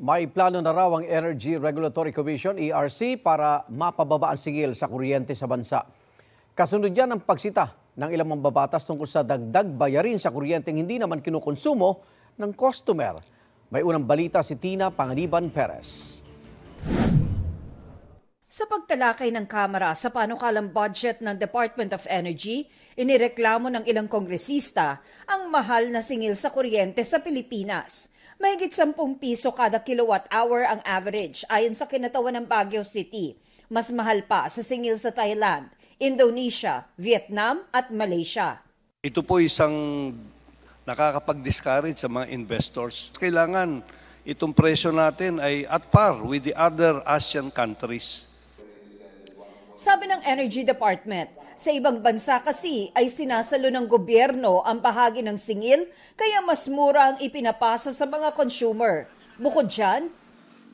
May plano na raw ang Energy Regulatory Commission, ERC, para mapababa ang singil sa kuryente sa bansa. Kasunod yan ang pagsita ng ilang mambabatas tungkol sa dagdag bayarin sa kuryenteng hindi naman kinukonsumo ng customer. May unang balita si Tina Panganiban Perez. Sa pagtalakay ng Kamara sa panukalang budget ng Department of Energy, inireklamo ng ilang kongresista ang mahal na singil sa kuryente sa Pilipinas. Mahigit 10 piso kada kilowatt hour ang average ayon sa kinatawan ng Baguio City. Mas mahal pa sa singil sa Thailand, Indonesia, Vietnam at Malaysia. Ito po isang nakakapag-discourage sa mga investors. Kailangan itong presyo natin ay at par with the other ASEAN countries. Sabi ng Energy Department, sa ibang bansa kasi ay sinasalo ng gobyerno ang bahagi ng singil kaya mas mura ang ipinapasa sa mga consumer. Bukod dyan,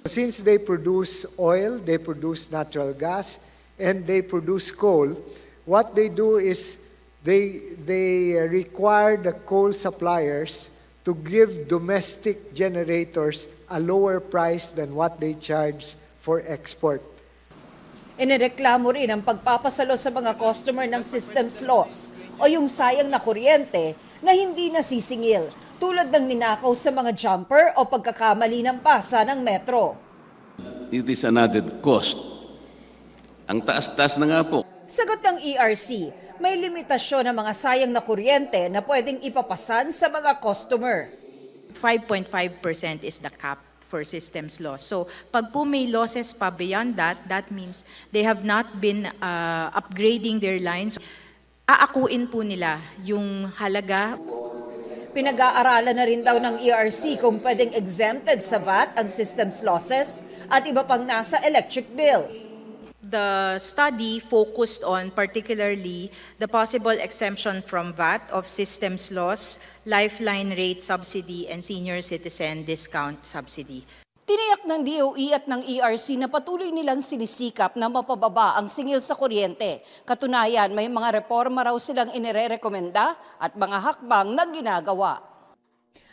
since they produce oil, they produce natural gas, and they produce coal, what they do is they require the coal suppliers to give domestic generators a lower price than what they charge for export. inireklamo rin ang pagpapasalo sa mga customer ng systems loss o yung sayang na kuryente na hindi nasisingil tulad ng ninakaw sa mga jumper o pagkakamali ng pasa ng metro. It is an added cost. Ang taas-taas na nga po. Sagot ng ERC, may limitasyon ng mga sayang na kuryente na pwedeng ipapasan sa mga customer. 5.5% is the cap for systems loss. So, pag po may losses pa beyond that, that means they have not been upgrading their lines. Aakuin po nila yung halaga. Pinag-aaralan na rin daw ng ERC kung pwedeng exempted sa VAT ang systems losses at iba pang nasa electric bill. The study focused on particularly the possible exemption from VAT of systems loss, lifeline rate subsidy, and senior citizen discount subsidy. Tiniyak ng DOE at ng ERC na patuloy nilang sinisikap na mapababa ang singil sa kuryente. Katunayan, may mga reforma raw silang inirerekomenda at mga hakbang na ginagawa.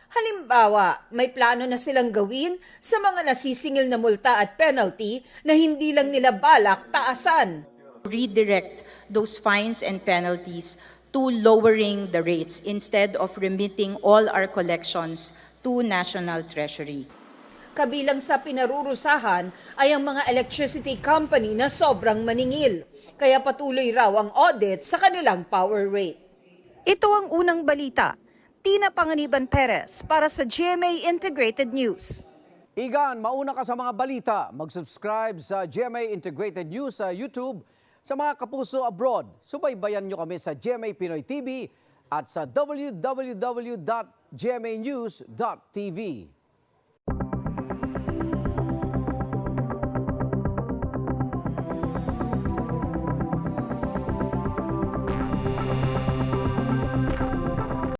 Halimbawa, may plano na silang gawin sa mga nasisingil na multa at penalty na hindi lang nila balak taasan. Redirect those fines and penalties to lowering the rates instead of remitting all our collections to National Treasury. Kabilang sa pinarurusahan ay ang mga electricity company na sobrang maningil, kaya patuloy raw ang audit sa kanilang power rate. Ito ang unang balita. Tina Panganiban Perez para sa GMA Integrated News. Igan, mauna ka sa mga balita. Mag-subscribe sa GMA Integrated News sa YouTube. Sa mga kapuso abroad, subaybayan nyo kami sa GMA Pinoy TV at sa www.gmanews.tv.